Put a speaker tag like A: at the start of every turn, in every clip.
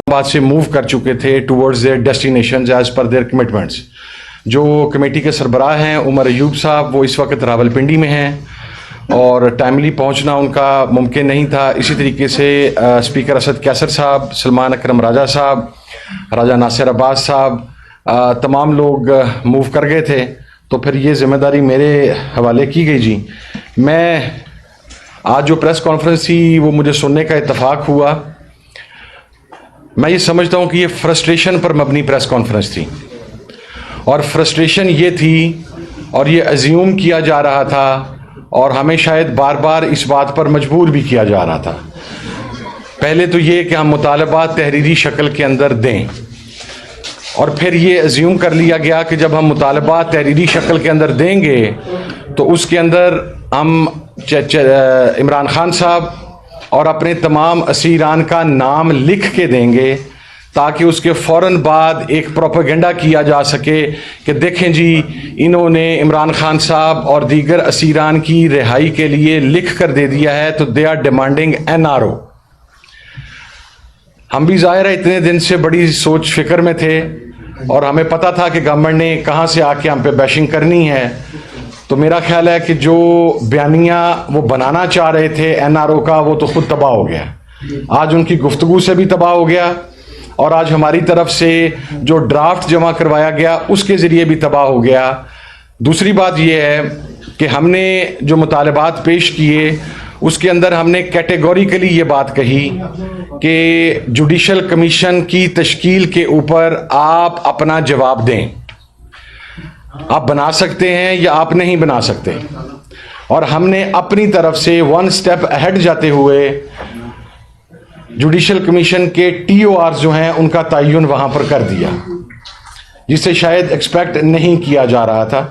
A: बाद से मूव कर चुके थे towards their destinations as per their commitments. जो कमेटी के सरबराह हैं उमर अयूब साहब, वो इस वक्त रावलपिंडी में हैं और टाइमली पहुंचना उनका मुमकिन नहीं था। इसी तरीके से स्पीकर असद कैसर साहब, सलमान अकरम राजा साहब, राजा नासिर अब्बास साहब, तमाम लोग मूव कर गए थे। तो फिर ये जिम्मेदारी मेरे हवाले की गई जी। मैं आज जो प्रेस कॉन्फ्रेंस थी वो मुझे सुनने का इत्तफाक हुआ। मैं ये समझता हूँ कि ये फ्रस्ट्रेशन पर मबनी प्रेस कॉन्फ्रेंस थी और फ्रस्ट्रेशन ये थी और ये अज्यूम किया जा रहा था और हमें शायद बार बार इस बात पर मजबूर भी किया जा रहा था। पहले तो ये कि हम मुतालबात तहरीरी शक्ल के अंदर दें और फिर ये अज्यूम कर लिया गया कि जब हम मुतालबात तहरीरी शक्ल के अंदर देंगे तो उसके अंदर हम इमरान खान साहब और अपने तमाम असीरान का नाम लिख के देंगे ताकि उसके फ़ौरन बाद एक प्रोपेगेंडा किया जा सके कि देखें जी, इन्होंने इमरान खान साहब और दीगर असीरान की रिहाई के लिए लिख कर दे दिया है, तो दे आर डिमांडिंग NRO। हम भी ज़ाहिर है इतने दिन से बड़ी सोच फिक्र में थे और हमें पता था कि गवर्नमेंट ने कहाँ से आके हम पे बैशिंग करनी है। तो मेरा ख्याल है कि जो बयानिया वो बनाना चाह रहे थे NRO का, वो तो खुद तबाह हो गया। आज उनकी गुफ्तगू से भी तबाह हो गया और आज हमारी तरफ से जो ड्राफ्ट जमा करवाया गया उसके ज़रिए भी तबाह हो गया। दूसरी बात यह है कि हमने जो मुतालबात पेश किए उसके अंदर हमने कैटेगोरिकली ये बात कही कि जुडिशल कमीशन की तश्कील के ऊपर आप अपना जवाब दें। आप बना सकते हैं या आप नहीं बना सकते। और हमने अपनी तरफ से वन स्टेप अहेड जाते हुए जुडिशल कमीशन के TOR जो हैं उनका तयन वहां पर कर दिया, जिसे शायद एक्सपेक्ट नहीं किया जा रहा था।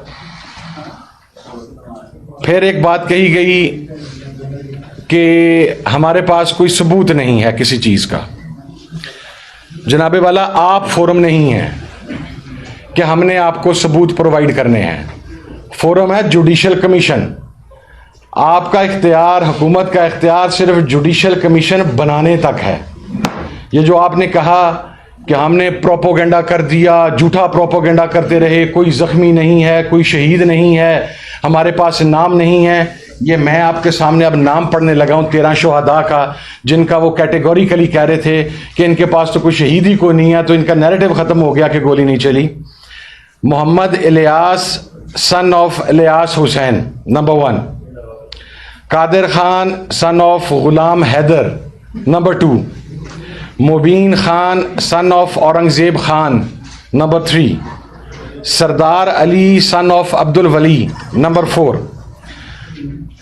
A: फिर एक बात कही गई कि हमारे पास कोई सबूत नहीं है किसी चीज का। जनाबे वाला, आप फोरम नहीं है कि हमने आपको सबूत प्रोवाइड करने हैं। फोरम है जुडिशल कमीशन। आपका इख्तियार, हुकूमत का इख्तियार सिर्फ जुडिशल कमीशन बनाने तक है। ये जो आपने कहा कि हमने प्रोपोगेंडा कर दिया, झूठा प्रोपोगेंडा करते रहे, कोई जख्मी नहीं है, कोई शहीद नहीं है, हमारे पास नाम नहीं है, ये मैं आपके सामने अब नाम पढ़ने लगा हूँ 13 शुहदा का, जिनका वो कैटेगोरिकली कह रहे थे कि इनके पास तो कोई शहीद ही कोई नहीं है, तो इनका नैरेटिव ख़त्म हो गया कि गोली नहीं चली। Mohammad Ilyas son of Ilyas Hussain number 1, Qadir Khan son of Ghulam Haider number 2, Mubeen Khan son of Aurangzeb Khan number 3, Sardar Ali son of Abdul Wali number 4,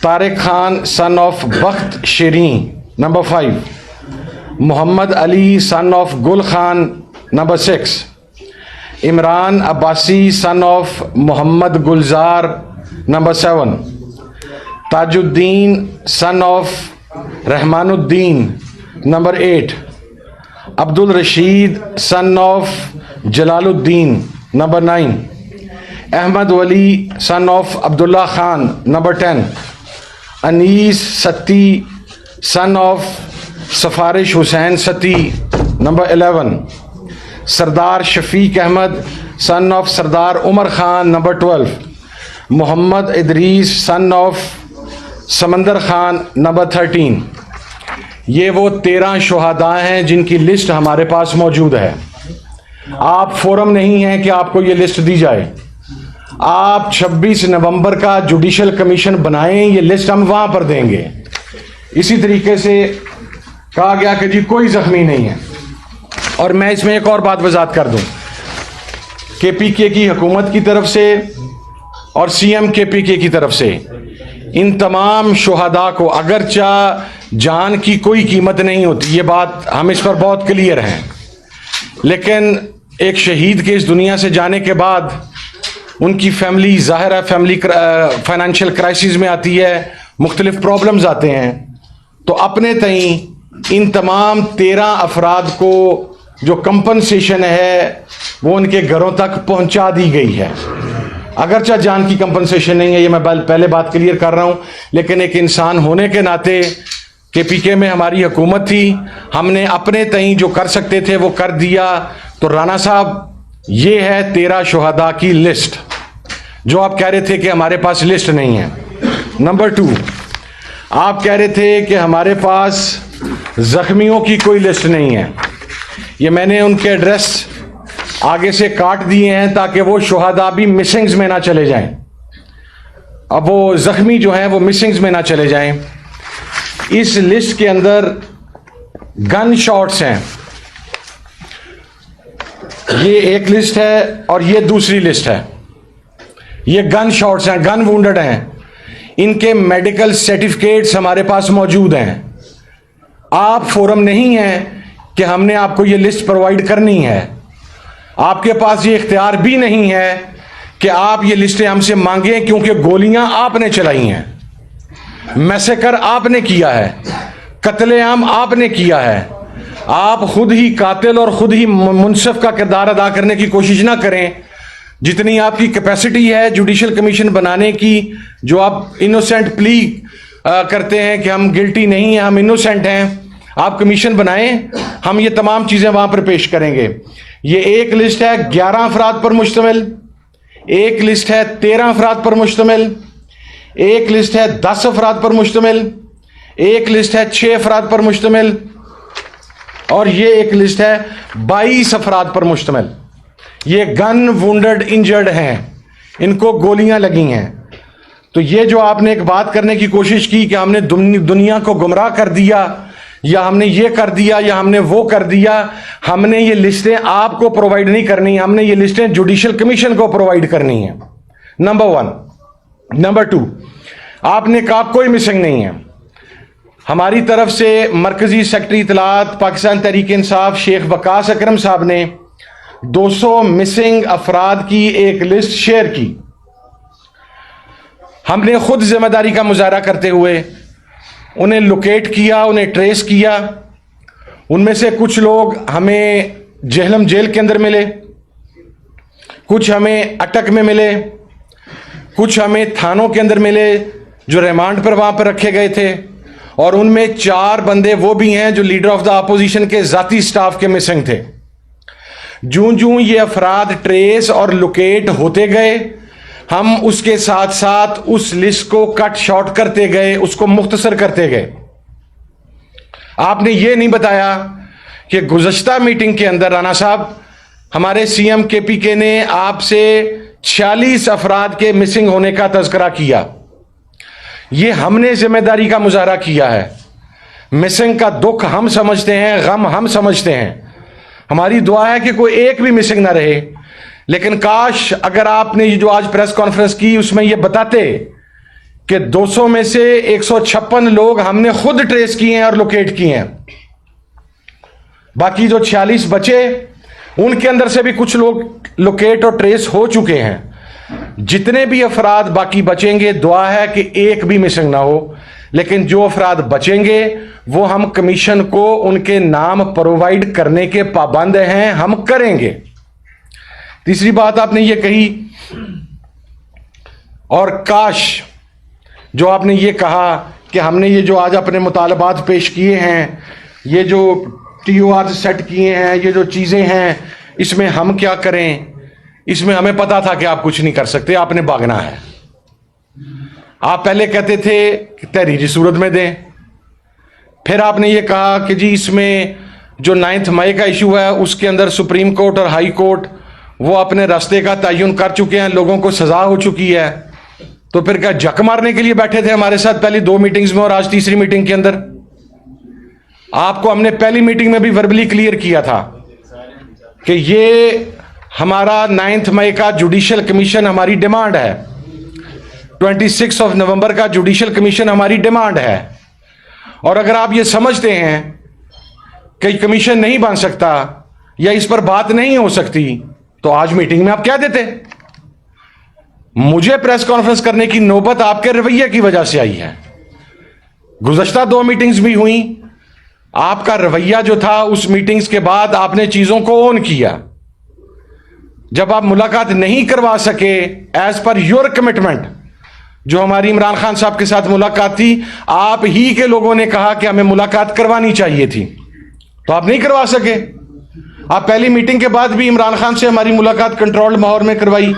A: Tariq Khan son of Bakht Shireen number 5, Mohammad Ali son of Gul Khan number 6, Imran Abbasi son of Mohammad Gulzar number 7, Tajuddin son of Rahmanuddin number 8, Abdul Rashid son of Jalaluddin number 9, Ahmed Wali son of Abdullah Khan number 10, Anees Satti son of Sifarish Hussain Satti number 11, Sardar Shafiq Ahmed son of Sardar Umar Khan number 12, Mohammad Idrees son of Samandar Khan number 13। ये वो 13 शुहदा हैं जिनकी list हमारे पास मौजूद है। आप forum नहीं हैं कि आपको ये लिस्ट दी जाए। आप 26 नवंबर का जुडिशल कमीशन बनाएं, ये लिस्ट हम वहां पर देंगे। इसी तरीके से कहा गया कि जी कोई जख्मी नहीं है। और मैं इसमें एक और बात वजाहत कर दूं, KPK की हुकूमत की तरफ से और CM KPK की तरफ से इन तमाम शुहदा को अगरचा जान की कोई कीमत नहीं होती, ये बात हम इस पर बहुत क्लियर हैं, लेकिन एक शहीद के इस दुनिया से जाने के बाद उनकी फैमिली, ज़ाहिर है फैमिली फाइनेंशियल क्राइसिस में आती है, मुख्तलिफ प्रॉब्लम्स आते हैं। तो अपने तई इन तमाम 13 अफराद को जो कंपनसेशन है वो उनके घरों तक पहुंचा दी गई है। अगरचा जान की कंपनसेशन नहीं है, ये मैं पहले बात क्लियर कर रहा हूं, लेकिन एक इंसान होने के नाते KPK में हमारी हुकूमत थी, हमने अपने तहीं जो कर सकते थे वो कर दिया। तो राना साहब, ये है 13 शुहदा की लिस्ट जो आप कह रहे थे कि हमारे पास लिस्ट नहीं है। नंबर 2, आप कह रहे थे कि हमारे पास जख्मियों की कोई लिस्ट नहीं है। ये मैंने उनके एड्रेस आगे से काट दिए हैं ताकि वो शुहदा भी मिसिंग्स में ना चले जाएं। अब वो जख्मी जो हैं वो मिसिंग्स में ना चले जाएं। इस लिस्ट के अंदर गन शॉट्स हैं, ये एक लिस्ट है और ये दूसरी लिस्ट है। ये गन शॉट्स हैं, गन वुंडेड हैं, इनके मेडिकल सर्टिफिकेट्स हमारे पास मौजूद हैं। आप फोरम नहीं है कि हमने आपको ये लिस्ट प्रोवाइड करनी है। आपके पास ये इख्तियार भी नहीं है कि आप ये लिस्टें हमसे मांगें, क्योंकि गोलियां आपने चलाई हैं, मैसेकर आपने किया है, कत्लेआम आपने किया है। आप खुद ही कातिल और खुद ही मुनसिफ का किरदार अदा करने की कोशिश ना करें। जितनी आपकी कैपेसिटी है जुडिशल कमीशन बनाने की, जो आप इनोसेंट प्ली करते हैं कि हम गिल्टी नहीं हैं, हम इनोसेंट हैं, आप कमीशन बनाएं, हम ये तमाम चीज़ें वहाँ पर पेश करेंगे। ये एक लिस्ट है 11 अफराद पर मुश्तमिल, एक लिस्ट है 13 अफराद पर मुश्तमिल, एक लिस्ट है 10 अफराद पर मुश्तमिल, एक लिस्ट है 6 अफराद पर मुश्तमिल, और ये एक लिस्ट है 22 अफराद पर मुश्तमिल। ये गन वुंडेड इंजर्ड हैं, इनको गोलियां लगी हैं। तो ये जो आपने एक बात करने की कोशिश की कि हमने दुनिया को गुमराह कर दिया, या हमने ये कर दिया, या हमने वो कर दिया, हमने ये लिस्टें आपको प्रोवाइड नहीं करनी, हमने ये लिस्टें जुडिशल कमीशन को प्रोवाइड करनी है। नंबर 1। नंबर 2, आपने कहा कोई मिसिंग नहीं है। हमारी तरफ से मरकजी सेक्रेटरी इत्तलात पाकिस्तान तहरीक इंसाफ शेख वकास अकरम साहब ने 200 मिसिंग अफराद की एक लिस्ट शेयर की। हमने खुद जिम्मेदारी का मुजाहरा करते हुए उन्हें लोकेट किया, उन्हें ट्रेस किया। उनमें से कुछ लोग हमें जेहलम जेल के अंदर मिले, कुछ हमें अटक में मिले, कुछ हमें थानों के अंदर मिले जो रिमांड पर वहां पर रखे गए थे, और उनमें 4 बंदे वो भी हैं जो लीडर ऑफ द अपोजिशन के जाती स्टाफ के मिसिंग थे। जूं जूं ये अफराद ट्रेस और लोकेट होते गए, हम उसके साथ साथ उस लिस्ट को कट शॉर्ट करते गए, उसको मुख्तसर करते गए। आपने ये नहीं बताया कि गुज़श्ता मीटिंग के अंदर राना साहब, हमारे CM KPK ने आपसे 46 अफराद के मिसिंग होने का तज़किरा किया। ये हमने जिम्मेदारी का मुजाहरा किया है। मिसिंग का दुख हम समझते हैं, गम हम समझते हैं। हमारी दुआ है कि कोई एक भी मिसिंग ना रहे। लेकिन काश अगर आपने ये जो आज प्रेस कॉन्फ्रेंस की उसमें ये बताते कि 200 में से 156 लोग हमने खुद ट्रेस किए हैं और लोकेट किए हैं। बाकी जो 46 बचे, उनके अंदर से भी कुछ लोग लोकेट और ट्रेस हो चुके हैं। जितने भी अफराद बाकी बचेंगे, दुआ है कि एक भी मिसिंग ना हो। लेकिन जो अफराद बचेंगे वो हम कमीशन को उनके नाम प्रोवाइड करने के पाबंद हैं, हम करेंगे। तीसरी बात आपने ये कही, और काश जो आपने ये कहा कि हमने ये जो आज अपने मुतालबात पेश किए हैं, ये जो TOR सेट किए हैं, ये जो चीज़ें हैं, इसमें हम क्या करें। इसमें हमें पता था कि आप कुछ नहीं कर सकते, आपने भागना है। आप पहले कहते थे कि तहरीरी सूरत में दें, फिर आपने ये कहा कि जी इसमें जो 9 मई का इशू है उसके अंदर सुप्रीम कोर्ट और हाई कोर्ट वो अपने रास्ते का तयन कर चुके हैं, लोगों को सजा हो चुकी है। तो फिर क्या जक मारने के लिए बैठे थे हमारे साथ पहली 2 मीटिंग्स में और आज तीसरी मीटिंग के अंदर? आपको हमने पहली मीटिंग में भी वर्बली क्लियर किया था कि ये हमारा 9 मई का जुडिशल कमीशन हमारी डिमांड है, 26 नवंबर का जुडिशल कमीशन हमारी डिमांड है। और अगर आप ये समझते हैं कि कमीशन नहीं बन सकता या इस पर बात नहीं हो सकती, तो आज मीटिंग में आप क्या देते। मुझे प्रेस कॉन्फ्रेंस करने की नौबत आपके रवैये की वजह से आई है। गुज़श्ता 2 मीटिंग्स भी हुई, आपका रवैया जो था उस मीटिंग्स के बाद आपने चीजों को ऑन किया। जब आप मुलाकात नहीं करवा सके एज पर योर कमिटमेंट, जो हमारी इमरान खान साहब के साथ मुलाकात थी, आप ही के लोगों ने कहा कि हमें मुलाकात करवानी चाहिए थी, तो आप नहीं करवा सके। आप पहली मीटिंग के बाद भी इमरान खान से हमारी मुलाकात कंट्रोल्ड माहौल में करवाई,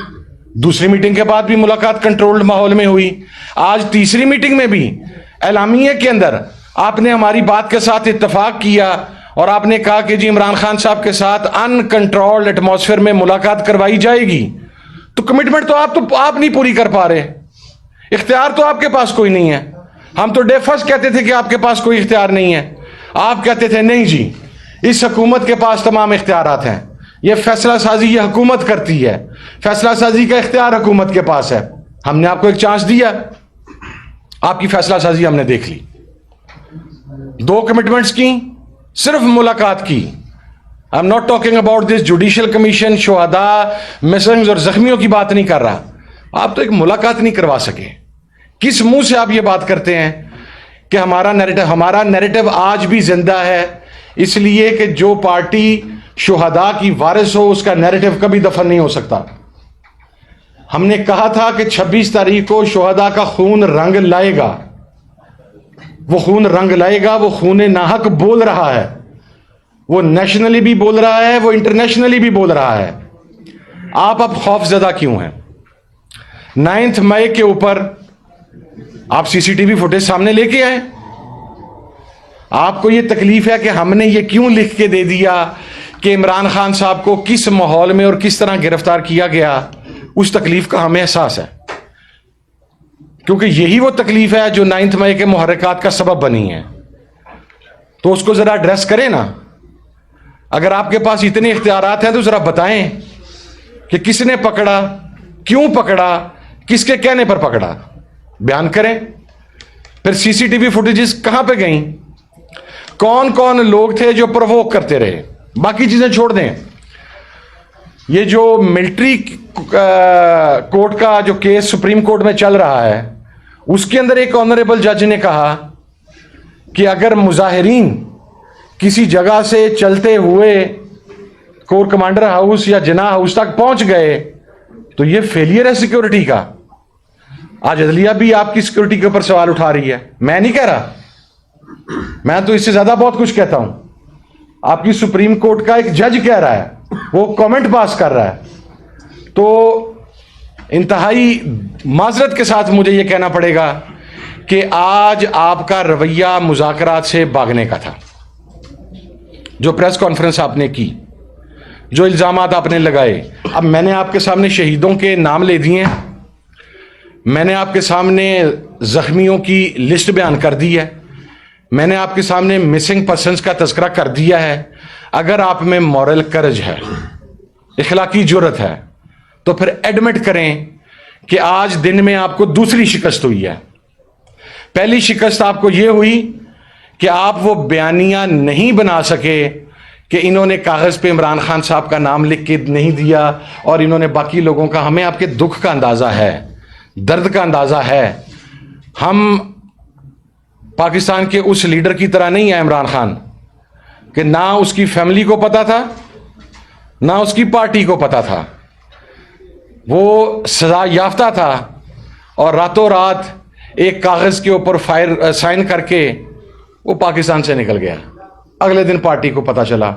A: दूसरी मीटिंग के बाद भी मुलाकात कंट्रोल्ड माहौल में हुई, आज तीसरी मीटिंग में भी एलामिया के अंदर आपने हमारी बात के साथ इत्तेफाक किया और आपने कहा कि जी इमरान खान साहब के साथ अनकंट्रोल्ड एटमॉस्फेयर में मुलाकात करवाई जाएगी। तो कमिटमेंट तो आप नहीं पूरी कर पा रहे, इख्तियार तो आपके पास कोई नहीं है। हम तो डे फर्स्ट कहते थे कि आपके पास कोई इख्तियार नहीं है, आप कहते थे नहीं जी इस हुकूमत के पास तमाम इख्तियारात हैं, ये फैसला साजी ये हुकूमत करती है, फैसला साजी का इख्तियार हुकूमत के पास है। हमने आपको एक चांस दिया, आपकी फैसला साजी हमने देख ली, 2 कमिटमेंट्स की, सिर्फ मुलाकात की। I am not talking about this judicial commission, शुहदा, मिसिंग्स और जख्मियों की बात नहीं कर रहा। आप तो एक मुलाकात नहीं करवा सके। किस मुंह से आप ये बात करते हैं कि हमारा नैरेटिव आज भी जिंदा है, इसलिए कि जो पार्टी शुहदा की वारिस हो उसका नैरेटिव कभी दफन नहीं हो सकता। हमने कहा था कि 26 तारीख को शुहदा का खून रंग लाएगा, वो खून रंग लाएगा, वो खून नाहक बोल रहा है, वो नेशनली भी बोल रहा है, वो इंटरनेशनली भी बोल रहा है। आप अब खौफजदा क्यों हैं? 9 मई के ऊपर आप सीसीटीवी फुटेज सामने लेके आए। आपको यह तकलीफ है कि हमने ये क्यों लिख के दे दिया कि इमरान खान साहब को किस माहौल में और किस तरह गिरफ्तार किया गया, उस तकलीफ का हमें एहसास है, क्योंकि यही वो तकलीफ है जो 9 मई के मुहर्रिकात का सबब बनी है। तो उसको जरा एड्रेस करें ना। अगर आपके पास इतने इख्तियारात हैं तो जरा बताएं कि किसने पकड़ा, क्यों पकड़ा, किसके कहने पर पकड़ा, बयान करें। फिर सीसीटीवी फुटेजेस कहां पे गई, कौन कौन लोग थे जो प्रोवोक करते रहे। बाकी चीजें छोड़ दें, ये जो मिलिट्री कोर्ट का जो केस सुप्रीम कोर्ट में चल रहा है, उसके अंदर एक ऑनरेबल जज ने कहा कि अगर मुजाहिरीन किसी जगह से चलते हुए कोर कमांडर हाउस या जिना हाउस तक पहुंच गए तो यह फेलियर है सिक्योरिटी का। आज अदलिया भी आपकी सिक्योरिटी के ऊपर सवाल उठा रही है। मैं नहीं कह रहा, मैं तो इससे ज्यादा बहुत कुछ कहता हूं। आपकी सुप्रीम कोर्ट का एक जज कह रहा है, वो कमेंट पास कर रहा है। तो इंतहाई माजरत के साथ मुझे यह कहना पड़ेगा कि आज आपका रवैया मुज़ाकरात से भागने का था। जो प्रेस कॉन्फ्रेंस आपने की, जो इल्जामात आपने लगाए, अब मैंने आपके सामने शहीदों के नाम ले दिए हैं, मैंने आपके सामने जख्मियों की लिस्ट बयान कर दी है, मैंने आपके सामने मिसिंग पर्सन्स का तस्करा कर दिया है। अगर आप में मॉरल करज है, इखलाकी जुर्रत है, तो फिर एडमिट करें कि आज दिन में आपको दूसरी शिकस्त हुई है। पहली शिकस्त आपको यह हुई कि आप वो बयानिया नहीं बना सके कि इन्होंने कागज पे इमरान खान साहब का नाम लिख के नहीं दिया और इन्होंने बाकी लोगों का। हमें आपके दुख का अंदाजा है, दर्द का अंदाजा है। हम पाकिस्तान के उस लीडर की तरह नहीं है इमरान खान कि ना उसकी फैमिली को पता था ना उसकी पार्टी को पता था। वो सजा याफ्ता था और रातों रात एक कागज के ऊपर साइन करके वो पाकिस्तान से निकल गया। अगले दिन पार्टी को पता चला।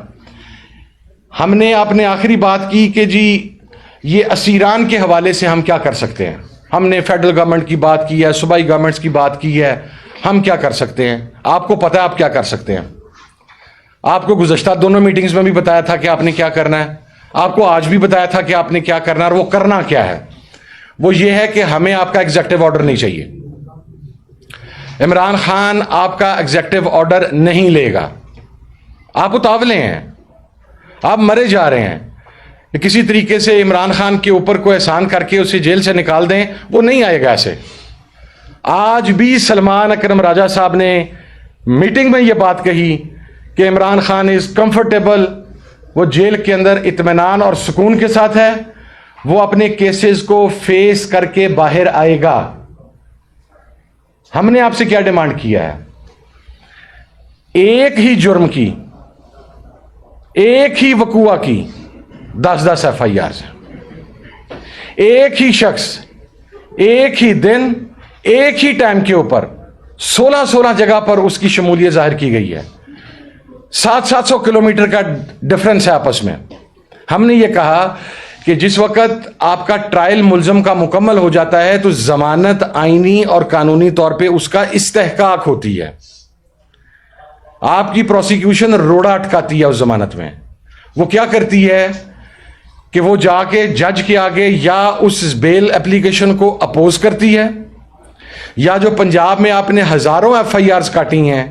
A: हमने अपने आखिरी बात की कि जी ये असीरान के हवाले से हम क्या कर सकते हैं। हमने फेडरल गवर्नमेंट की बात की है, सूबाई गवर्नमेंट्स की बात की है, हम क्या कर सकते हैं। आपको पता है आप क्या कर सकते हैं। आपको गुज़श्ता दोनों मीटिंग्स में भी बताया था कि आपने क्या करना है, आपको आज भी बताया था कि आपने क्या करना है। और वो करना क्या है, वो ये है कि हमें आपका एग्जीक्यूटिव ऑर्डर नहीं चाहिए। इमरान खान आपका एग्जीक्यूटिव ऑर्डर नहीं लेगा। आप उतावले हैं, आप मरे जा रहे हैं। किसी तरीके से इमरान खान के ऊपर कोई एहसान करके उसे जेल से निकाल दें, वो नहीं आएगा ऐसे। आज भी सलमान अकरम राजा साहब ने मीटिंग में ये बात कही कि इमरान खान इज कंफर्टेबल, वो जेल के अंदर इत्मीनान और सुकून के साथ है, वो अपने केसेस को फेस करके बाहर आएगा। हमने आपसे क्या डिमांड किया है? एक ही जुर्म की, एक ही वकुआ की 10-10 FIR, एक ही शख्स, एक ही दिन, एक ही टाइम के ऊपर 16-16 जगह पर उसकी शमूलियत जाहिर की गई है। 700 किलोमीटर का डिफरेंस है आपस में। हमने ये कहा कि जिस वक्त आपका ट्रायल मुल्ज़म का मुकम्मल हो जाता है तो जमानत आईनी और कानूनी तौर पे उसका इस्तेहकाक होती है। आपकी प्रोसिक्यूशन रोड़ा अटकाती है उस जमानत में। वो क्या करती है कि वो जाके जज के आगे या उस बेल एप्लीकेशन को अपोज करती है, या जो पंजाब में आपने हजारों FIRs काटी हैं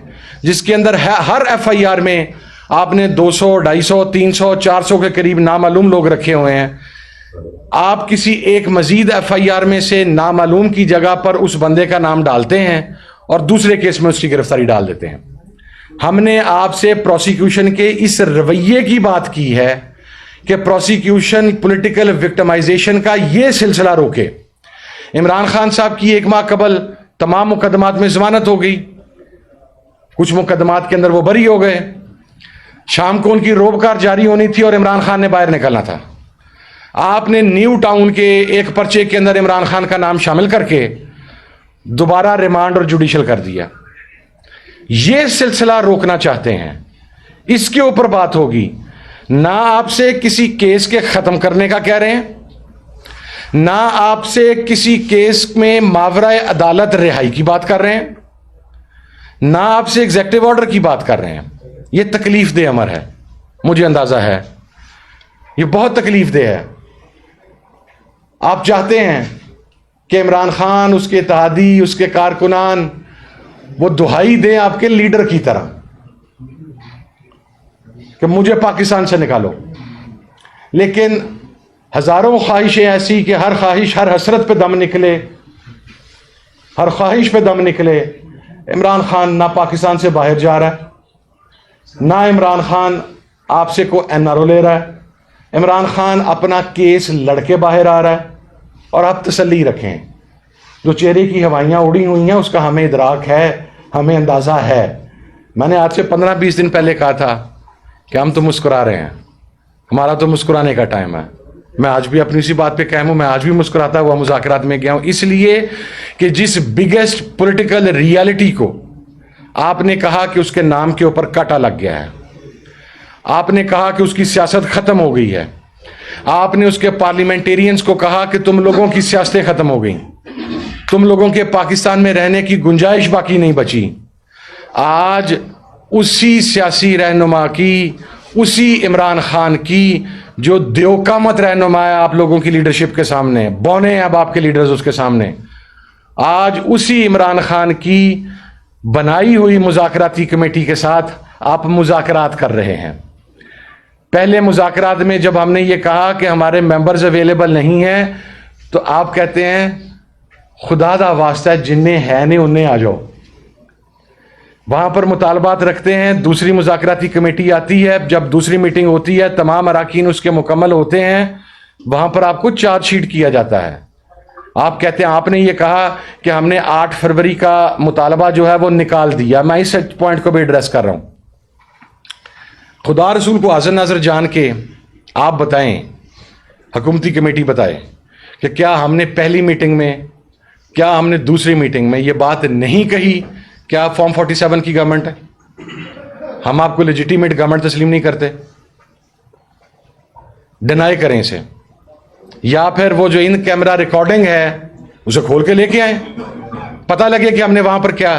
A: जिसके अंदर हर FIR में आपने 200, 250, 300, 400 के करीब नामालूम लोग रखे हुए हैं, आप किसी एक मजीद FIR में से नामालूम की जगह पर उस बंदे का नाम डालते हैं और दूसरे केस में उसकी गिरफ्तारी डाल देते हैं। हमने आपसे प्रोसिक्यूशन के इस रवैये की बात की है कि प्रोसिक्यूशन पॉलिटिकल विक्टिमाइजेशन का ये सिलसिला रोके। इमरान खान साहब की 1 माह कबल तमाम मुकदमात में जमानत हो गई, कुछ मुकदमात के अंदर वो बरी हो गए। शाम को उनकी रोबकार जारी होनी थी और इमरान खान ने बाहर निकलना था। आपने न्यू टाउन के एक पर्चे के अंदर इमरान खान का नाम शामिल करके दोबारा रिमांड और जुडिशल कर दिया। ये सिलसिला रोकना चाहते हैं, इसके ऊपर बात होगी। ना आपसे किसी केस के खत्म करने का कह रहे हैं, ना आपसे किसी केस में मावराए अदालत रिहाई की बात कर रहे हैं, ना आपसे एग्जेक्टिव ऑर्डर की बात कर रहे हैं। ये तकलीफ दे अमर है, मुझे अंदाजा है ये बहुत तकलीफ दे है। आप चाहते हैं कि इमरान खान, उसके इत्तेहादी, उसके कारकुनान वो दुहाई दें आपके लीडर की तरह कि मुझे पाकिस्तान से निकालो, लेकिन हजारों ख्वाहिशें ऐसी कि हर ख्वाहिश, हर हसरत पे दम निकले, हर ख्वाहिश पे दम निकले। इमरान खान ना पाकिस्तान से बाहर जा रहा है, ना इमरान खान आपसे को NRO ले रहा है। इमरान खान अपना केस लड़के बाहर आ रहा है। और आप तसल्ली रखें, जो चेहरे की हवाइयाँ उड़ी हुई हैं उसका हमें इदराक है, हमें अंदाज़ा है। मैंने आज से 15-20 दिन पहले कहा था कि हम तो मुस्कुरा रहे हैं, हमारा तो मुस्कुराने का टाइम है। मैं आज भी अपनी इसी बात पे कायम हूँ, मैं आज भी मुस्कुराता हुआ मुज़ाकरात में गया हूँ, इसलिए कि जिस बिगेस्ट पॉलिटिकल रियलिटी को आपने कहा कि उसके नाम के ऊपर कांटा लग गया है, आपने कहा कि उसकी सियासत खत्म हो गई है, आपने उसके पार्लियामेंटेरियंस को कहा कि तुम लोगों की सियासतें खत्म हो गई, तुम लोगों के पाकिस्तान में रहने की गुंजाइश बाकी नहीं बची। आज उसी सियासी रहनुमा की, उसी इमरान खान की जो देवकामत रहनुमा है आप लोगों की लीडरशिप के सामने, बौने हैं अब आपके लीडर्स उसके सामने, आज उसी इमरान खान की बनाई हुई मुज़ाकराती कमेटी के साथ आप मुज़ाकरात कर रहे हैं। पहले मुज़ाकरात में जब हमने ये कहा कि हमारे मेंबर्स अवेलेबल नहीं हैं, तो आप कहते हैं खुदा दा वास्ता जिन्ने है नहीं उन्हें आ जाओ। वहां पर मुतालबात रखते हैं, दूसरी मुज़ाकराती कमेटी आती है, जब दूसरी मीटिंग होती है तमाम अराकीन उसके मुकम्मल होते हैं, वहां पर आपको चार्जशीट किया जाता है। आप कहते हैं आपने ये कहा कि हमने 8 फरवरी का मुतालबा जो है वो निकाल दिया। मैं इस पॉइंट को भी एड्रेस कर रहा हूं। खुदा रसूल को हाज़िर नाज़िर जान के आप बताएं, हुकूमती कमेटी बताए कि क्या हमने पहली मीटिंग में, क्या हमने दूसरी मीटिंग में ये बात नहीं कही कि आप फॉर्म 47 की गवर्नमेंट है, हम आपको लेजिटिमेट गवर्नमेंट तस्लीम नहीं करते। डिनाई करें इसे, या फिर वो जो इन कैमरा रिकॉर्डिंग है उसे खोल के लेके आए, पता लगे कि हमने वहां पर क्या।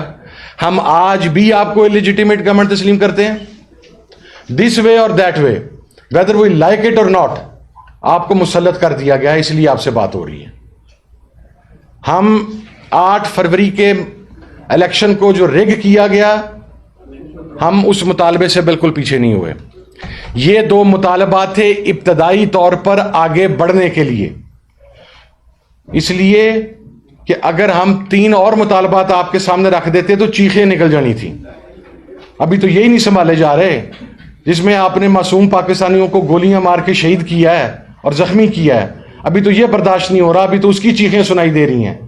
A: हम आज भी आपको इलेजिटिमेट गवर्नमेंट तस्लीम करते हैं, दिस वे और that way, whether we like it और नॉट, आपको मुसल्लत कर दिया गया है, इसलिए आपसे बात हो रही है। हम 8 फरवरी के इलेक्शन को जो रिग किया गया, हम उस मुतालबे से बिल्कुल पीछे नहीं हुए। ये 2 मुतालबात थे इब्तदाई तौर पर आगे बढ़ने के लिए, इसलिए कि अगर हम 3 और मुतालबात आपके सामने रख देते तो चीखें निकल जानी थी। अभी तो यही नहीं संभाले जा रहे, जिसमें आपने मासूम पाकिस्तानियों को गोलियां मार के शहीद किया है और जख्मी किया है, अभी तो यह बर्दाश्त नहीं हो रहा, अभी तो उसकी चीखें सुनाई दे रही हैं।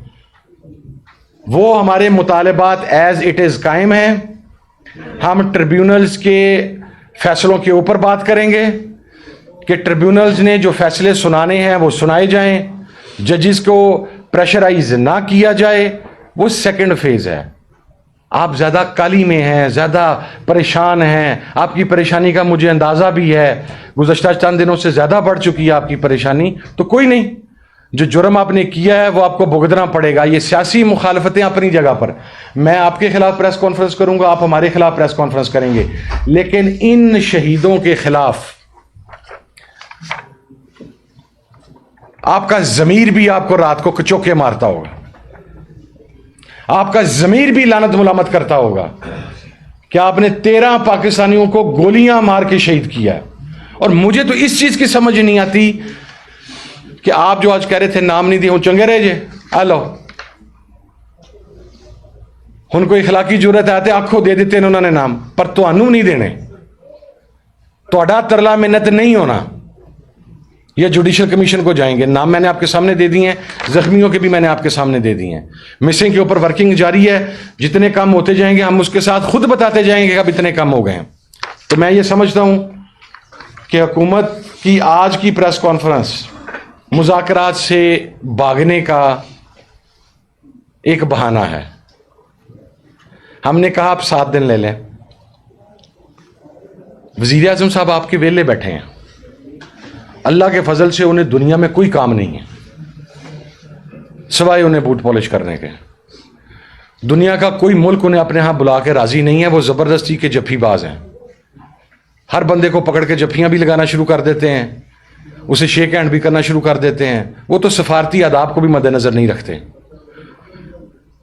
A: वो हमारे मुतालबात एज इट इज कायम हैं। हम ट्रिब्यूनल्स के फैसलों के ऊपर बात करेंगे कि ट्रिब्यूनल्स ने जो फैसले सुनाने हैं वो सुनाए जाएं, जजिस को प्रेशराइज ना किया जाए, वो सेकंड फेज है। आप ज़्यादा काली में हैं, ज़्यादा परेशान हैं, आपकी परेशानी का मुझे अंदाज़ा भी है, गुज़श्ता चंद दिनों से ज़्यादा बढ़ चुकी है आपकी परेशानी, तो कोई नहीं, जो जुर्म आपने किया है वो आपको भुगतना पड़ेगा। ये सियासी मुखालफतें अपनी जगह पर, मैं आपके खिलाफ प्रेस कॉन्फ्रेंस करूंगा, आप हमारे खिलाफ प्रेस कॉन्फ्रेंस करेंगे, लेकिन इन शहीदों के खिलाफ आपका ज़मीर भी आपको रात को कचोके मारता होगा, आपका ज़मीर भी लानत मुलामत करता होगा कि आपने 13 पाकिस्तानियों को गोलियां मार के शहीद किया। और मुझे तो इस चीज़ की समझ नहीं आती कि आप जो आज कह रहे थे नाम नहीं दिए, हूं चंगे रहे जे आ लो हुन कोई इखलाकी जरूरत है तो आखो दे देते हैं उन्होंने नाम, पर तुहानू नहीं देने, तुहाडा तरला मिन्नत नहीं होना। ये जुडिशल कमीशन को जाएंगे, नाम मैंने आपके सामने दे दिए हैं, जख्मियों के भी मैंने आपके सामने दे दिए हैं, मिसिंग के ऊपर वर्किंग जारी है, जितने कम होते जाएंगे हम उसके साथ खुद बताते जाएंगे कब इतने कम हो गए हैं। तो मैं ये समझता हूं कि हुकूमत की आज की प्रेस कॉन्फ्रेंस मुज़ाकरात से भागने का एक बहाना है। हमने कहा आप 7 दिन ले लें, वज़ीर आज़म साहब आपके वेले बैठे हैं, अल्लाह के फजल से उन्हें दुनिया में कोई काम नहीं है सिवाय उन्हें बूट पॉलिश करने के। दुनिया का कोई मुल्क उन्हें अपने यहां बुला के राजी नहीं है, वो जबरदस्ती के जफ्फीबाज हैं। हर बंदे को पकड़ के जफ्फियां भी लगाना शुरू कर देते हैं, उसे शेक हैंड भी करना शुरू कर देते हैं। वो तो सफारती आदाब को भी मद्देनजर नहीं रखते।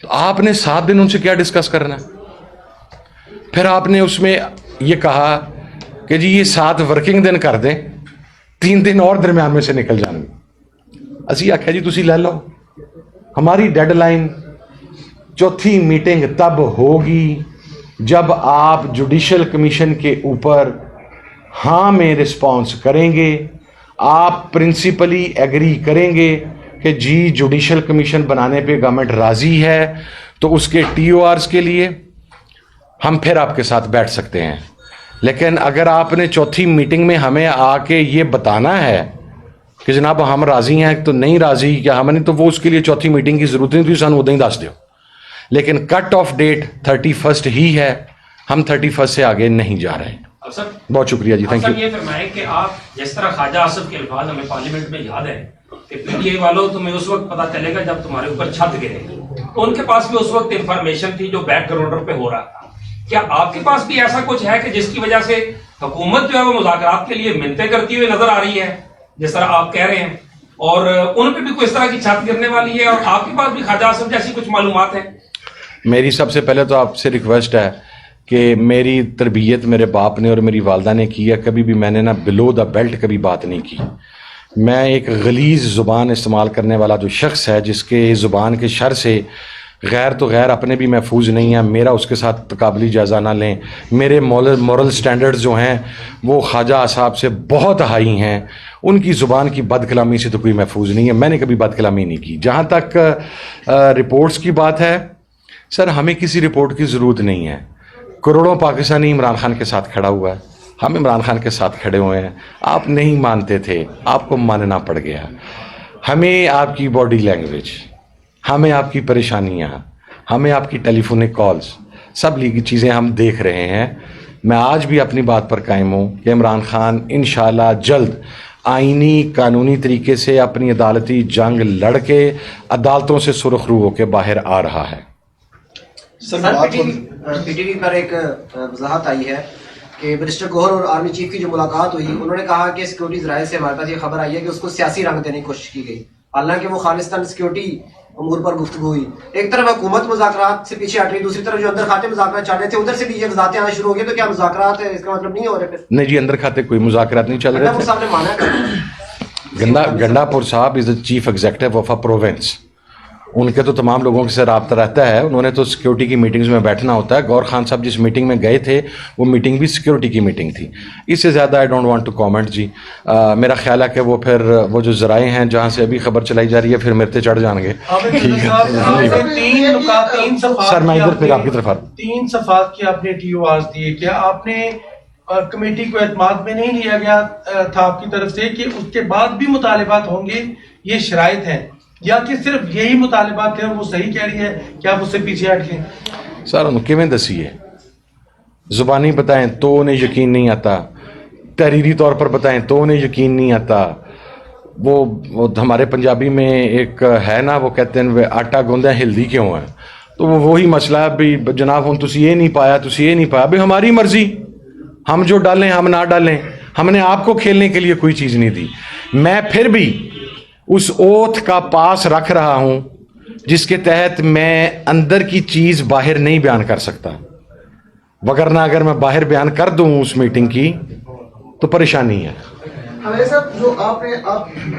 A: तो आपने 7 दिन उनसे क्या डिस्कस करना? फिर आपने उसमें यह कहा कि जी ये 7 वर्किंग दिन कर दें, 3 दिन और दरम्यान में से निकल जाएंगे। असी आख्या जी तुसी ले लो, हमारी डेडलाइन चौथी मीटिंग तब होगी जब आप जुडिशल कमीशन के ऊपर हाँ में रिस्पॉन्स करेंगे, आप प्रिंसिपली एग्री करेंगे कि जी जुडिशल कमीशन बनाने पे गवर्नमेंट राजी है, तो उसके TORs के लिए हम फिर आपके साथ बैठ सकते हैं। लेकिन अगर आपने चौथी मीटिंग में हमें आके ये बताना है कि जनाब हम राजी हैं तो नहीं राजी क्या हमने, तो वो उसके लिए चौथी मीटिंग की जरूरत नहीं थी, सानू उदों ही दस दो। लेकिन कट ऑफ डेट 31 ही है, हम 31 से आगे नहीं जा रहे। बहुत शुक्रिया जी, थैंक यू।
B: ये फरमाएं कि आप जिस तरह ख्वाजा आसिफ के अल्फाज हमें पार्लियामेंट में याद है कि PTI वालों तुम्हें उस वक्त पता चलेगा जब तुम्हारे ऊपर छत गिरेगी, तो उनके पास भी उस वक्त इंफॉर्मेशन थी जो बैकग्राउंडर पे हो रहा था। क्या आपके पास भी ऐसा कुछ है कि जिसकी वजह से हुकूमत जो है वो मुज़ाकरात के लिए मिन्नतें करती हुई नजर आ रही है जिस तरह आप कह रहे हैं, और उन पे भी कोई इस तरह की छत गिरने वाली है, और आपके पास भी ख्वाजा आसिफ जैसी कुछ मालूमात है?
A: मेरी सबसे पहले तो आपसे रिक्वेस्ट है कि मेरी तरबियत मेरे बाप ने और मेरी वालदा ने की है, कभी भी मैंने ना बिलो द बेल्ट कभी बात नहीं की। मैं एक गलीज़ ज़ुबान इस्तेमाल करने वाला जो शख्स है, जिसके ज़ुबान के शर से गैर तो गैर अपने भी महफूज नहीं है, मेरा उसके साथ तकाबली जायज़ा ना लें। मेरे मॉरल स्टैंडर्ड्स जो हैं वो ख्वाजा साहब से बहुत हाई हैं, उनकी ज़ुबान की बदकलामी से तो कोई महफूज नहीं है, मैंने कभी बदकलामी नहीं की। जहाँ तक रिपोर्ट्स की बात है, सर हमें किसी रिपोर्ट की ज़रूरत नहीं है। करोड़ों पाकिस्तानी इमरान खान के साथ खड़ा हुआ है, हम इमरान खान के साथ खड़े हुए हैं। आप नहीं मानते थे, आपको मानना पड़ गया। हमें आपकी बॉडी लैंग्वेज, हमें आपकी परेशानियाँ, हमें आपकी टेलीफोनिक कॉल्स, सब लीगी चीज़ें हम देख रहे हैं। मैं आज भी अपनी बात पर कायम हूँ कि इमरान खान इंशाल्लाह जल्द आईनी कानूनी तरीके से अपनी अदालती जंग लड़ के अदालतों से सुरखरू होकर बाहर आ रहा है।
C: सर PTV पर एक वजाहत आई है कि मिनिस्टर गौहर और आर्मी चीफ की जो मुलाकात हुई, उन्होंने कहा कि सिक्योरिटी ज़राए से हमारे पास ये खबर आई है कि उसको सियासी रंग देने की कोशिश की गई, हालांकि वो खालिस्तान सिक्योरिटी अमूर पर गुफ्तगू हुई। एक तरफ हुकूमत मुज़ाकरात से पीछे हट रही, दूसरी तरफ जो अंदर खाते मुज़ाकरात चल रहे थे उधर से भी ये वजाहतें आना शुरू हो गई, तो क्या मुज़ाकरात है इसका मतलब नहीं हो रहे? नहीं
A: जी, अंदर खाते कोई मुज़ाकरात नहीं चल रहे थे।
C: साहब ने माना
A: गंडापुर साहब is the chief executive of a province, उनके तो तमाम लोगों से रब्ता रहता है, उन्होंने तो सिक्योरिटी की मीटिंग्स में बैठना होता है। गौर खान साहब जिस मीटिंग में गए थे वो मीटिंग भी सिक्योरिटी की मीटिंग थी। इससे ज़्यादा I don't want to comment जी। मेरा ख्याल है कि वो फिर वो जो ज़राए हैं जहाँ से अभी खबर चलाई जा रही है फिर मेरे पे चढ़ जाएंगे। सर मैं इधर फिर आपकी तरफ
D: 3 सफ़ात की आपने TORs दिए, क्या आपने कमेटी को एतमाद में नहीं लिया गया था आपकी तरफ से कि उसके बाद भी मुतालिबात होंगे? ये शराइत हैं या कि सिर्फ यही मुतालिबात थे, वो सही कह रही है कि आप उससे पीछे हट गए?
A: सर उन्हें किवें दसीए, जुबानी बताएं तो उन्हें यकीन नहीं आता, तहरीरी तौर पर बताएं तो उन्हें यकीन नहीं आता। वो हमारे पंजाबी में एक है ना, वो कहते हैं वे आटा गूंदा हिलदी क्यों है, तो वो वही मसला है भी जनाब हम तुसी ये नहीं पाया, तुसी ये नहीं पाया, भाई हमारी मर्जी, हम जो डालें हम ना डालें, हमने आपको खेलने के लिए कोई चीज़ नहीं दी। मैं फिर भी उस ओथ का पास रख रहा हूं जिसके तहत मैं अंदर की चीज़ बाहर नहीं बयान कर सकता, वगरना अगर मैं बाहर बयान कर दूं उस मीटिंग की तो परेशानी है।
E: हमारे साहब जो आपने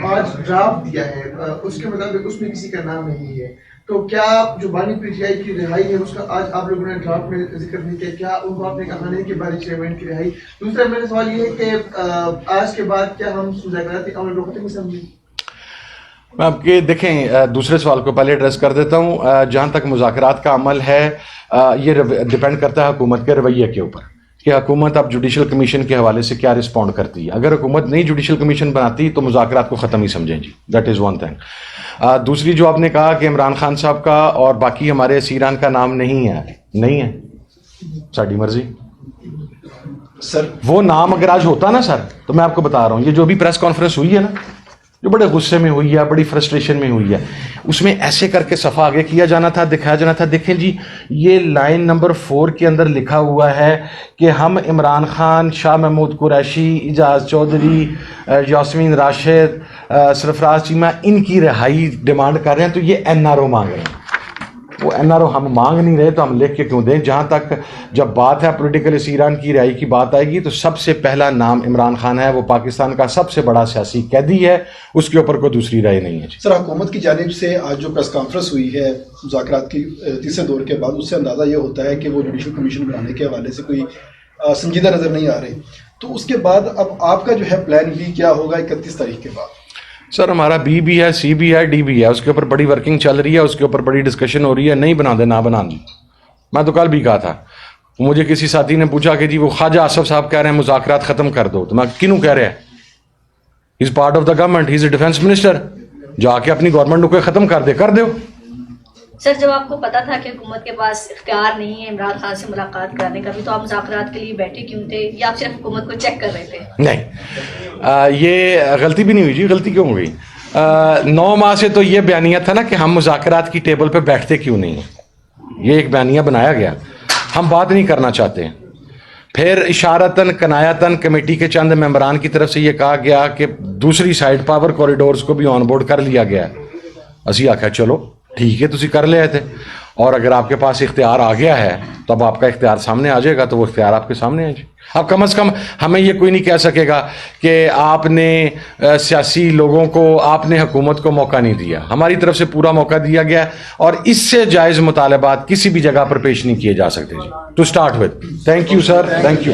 E: आज ड्राफ्ट दिया है उसके मुताबिक उसमें किसी का नाम नहीं है, तो क्या जो बानी पीटीआई की रिहाई है उसका आज आप लोगों ने ड्राफ्ट में जिक्र नहीं किया, क्या उनको आपने कहा नहीं कि बारी चेयरमैन की रिहाई? दूसरा मेरा सवाल ये है कि आज के बाद क्या हम मुज़ाकराती अमल को खत्म समझें?
A: मैं आपके देखें दूसरे सवाल को पहले एड्रेस कर देता हूँ। जहाँ तक मुज़ाकरात का अमल है ये डिपेंड करता है हुकूमत के रवैये के ऊपर कि हुकूमत अब जुडिशल कमीशन के हवाले से क्या रिस्पॉन्ड करती है। अगर हुकूमत नहीं जुडिशल कमीशन बनाती तो मुज़ाकरात को ख़त्म ही समझें जी, दैट इज़ वन थिंग। दूसरी जो आपने कहा कि इमरान खान साहब का और बाकी हमारे असीरान का नाम नहीं है, साड़ी मर्जी
F: सर।
A: वो नाम अगर आज होता ना सर, तो मैं आपको बता रहा हूँ ये जो भी प्रेस कॉन्फ्रेंस हुई है ना, जो बड़े गुस्से में हुई है, बड़ी फ्रस्ट्रेशन में हुई है, उसमें ऐसे करके सफ़ा आगे किया जाना था, दिखाया जाना था। देखें जी, ये लाइन नंबर 4 के अंदर लिखा हुआ है कि हम इमरान खान, शाह महमूद कुरैशी, इजाज़ चौधरी, यास्मीन राशिद, सरफराज चीमा, इनकी रिहाई डिमांड कर रहे हैं। तो ये NRO मांग रहे हैं, वो NRO हम मांग नहीं रहे तो हम लिख के क्यों दें। जहाँ तक जब बात है पॉलिटिकल असीरान की रिहाई की बात आएगी तो सबसे पहला नाम इमरान खान है, वो पाकिस्तान का सबसे बड़ा सियासी कैदी है, उसके ऊपर कोई दूसरी राय नहीं है।
F: सर, हुकूमत की जानिब से आज जो प्रेस कॉन्फ्रेंस हुई है मुज़ाकरात की तीसरे दौर के बाद, उससे अंदाज़ा ये होता है कि वो जुडिशल कमीशन बनाने के हवाले से कोई संजीदा नज़र नहीं आ रही। तो उसके बाद अब आपका जो है प्लान B क्या होगा 31 तारीख के बाद?
A: सर हमारा B भी है, C भी है, D भी है, उसके ऊपर बड़ी वर्किंग चल रही है, उसके ऊपर बड़ी डिस्कशन हो रही है। नहीं बना दे ना बना दे, मैं तो कल भी कहा था। मुझे किसी साथी ने पूछा कि जी वो ख्वाजा आसफ साहब कह रहे हैं मुज़ाकरात ख़त्म कर दो, तो मैं किनू कह रहे हैं, he is part of the government, he is a defence minister, जाके अपनी गवर्नमेंट को ख़त्म कर दो।
G: सर जब आपको पता था कि हुकूमत के पास इख्तियार नहीं है इमरान खान से मुलाकात करने का भी, तो आप मुज़ाकरात के लिए बैठे क्यों थे, या आप सिर्फ हुकूमत को चेक कर रहे थे?
A: नहीं, ये गलती भी नहीं हुई जी। गलती क्यों हुई? 9 माह से तो ये बयानिया था ना कि हम मुज़ाकरात की टेबल पे बैठते क्यों नहीं हैं, ये एक बयानिया बनाया गया, हम बात नहीं करना चाहते। फिर इशारतन कनायतन कमेटी के चंद मेंबरान की तरफ से ये कहा गया कि दूसरी साइड पावर कॉरिडोर्स को भी ऑन बोर्ड कर लिया गया। असी आख्या चलो ठीक है, तुसी कर ले आए थे, और अगर आपके पास इख्तियार आ गया है तो अब आपका इख्तियार सामने आ जाएगा, तो वो इख्तियार आपके सामने है जी। अब कम से कम हमें ये कोई नहीं कह सकेगा कि आपने सियासी लोगों को, आपने हुकूमत को मौका नहीं दिया। हमारी तरफ से पूरा मौका दिया गया और इससे जायज़ मुतालबात किसी भी जगह पर पेश नहीं किए जा सकते जी, to start with. Thank you sir, thank you.